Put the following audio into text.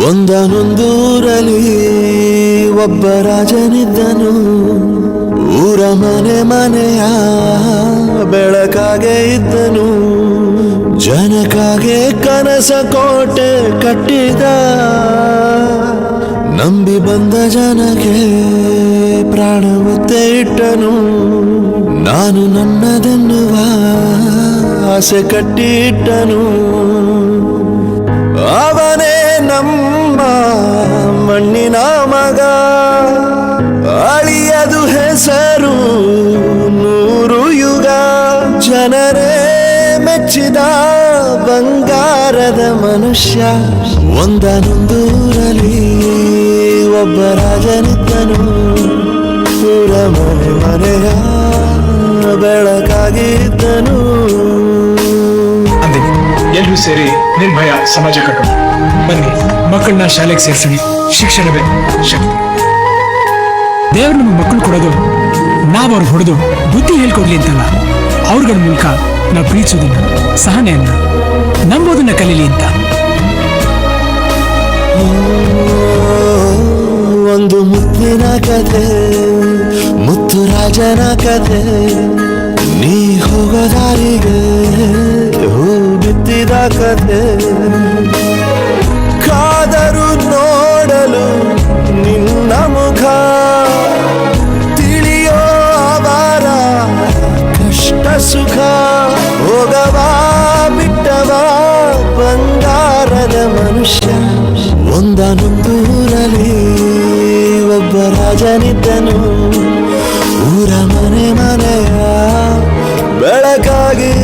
ಒಂದನೊಂದೂರಲ್ಲಿ ಒಬ್ಬ ರಾಜನಿದ್ದನು. ಊರ ಮನೆ ಮನೆಯ ಬೆಳಕಾಗೆ ಇದ್ದನು. ಜನಕಾಗೆ ಕನಸ ಕೋಟೆ ಕಟ್ಟಿದ. ನಂಬಿ ಬಂದ ಜನಕ್ಕೆ ಪ್ರಾಣ ಒತ್ತೆ ಇಟ್ಟನು. ನಾನು ನನ್ನದೆನ್ನುವ ಆಸೆ ಕಟ್ಟಿಟ್ಟನು. ಅವನೇ ನಮ್ಮ ಮಣ್ಣಿನ ಮಗ. ಅಳಿಯದು ಹೆಸರು 100 ಯುಗ. ಜನರೇ ಮೆಚ್ಚಿದ ಬಂಗಾರದ ಮನುಷ್ಯ. ಒಂದನೊಂದೂರಲ್ಲಿ ಒಬ್ಬ ರಾಜನಿದ್ದನು. ಊರ ಮನೆ ಮನೆಯ ಬೆಳಕಾಗಿದ್ದನು. ಎಲ್ಲರೂ ಸೇರಿ ನಿರ್ಭಯ ಸಮಾಜ ಕಟ್ಟೋಣ. ಬನ್ನಿ, ಮಕ್ಕಳನ್ನ ಶಾಲೆಗೆ ಸೇರಿಸಿ. ಶಿಕ್ಷಣವೇ ಶಕ್ತಿ. ದೇವರು ನಮ್ಮ ಮಕ್ಕಳು ಕೊಡೋದು ನಾವು ಅವ್ರಿಗೆ ಹೊಡೆದು ಬುದ್ಧಿ ಹೇಳ್ಕೊಡ್ಲಿ ಅಂತಲ್ಲ, ಅವ್ರಗಳ ಮೂಲಕ ನಾವು ಪ್ರೀತಿಸೋದನ್ನ, ಸಹನೆಯನ್ನ, ನಂಬೋದನ್ನ ಕಲೀಲಿ ಅಂತ. ಒಂದು ಮುತ್ತಿನ ಕತೆ, ಮುತ್ತು ರಾಜನ ಕತೆ. ನೀ ಹೋಗೋ ದಾರಿಗೆ ಹೂ ಬಿತ್ತಿದ ಕತೆ. ಕಾದರು ನೋಡಲು ನಿನ್ನ ಮುಖ. ತಿಳಿಯೋ ಅವರ ಕಷ್ಟ ಸುಖ. ಹೋಗವಾ ಬಿಟ್ಟವಾ ಬಂಗಾರದ ಮನುಷ್ಯ. ಒಂದನೊಂದೂರಲ್ಲಿ ಒಬ್ಬ ರಾಜನಿದ್ದನು. ಊರ ಮನೆ ಮನೆಯ ಬೆಳಕಾಗಿ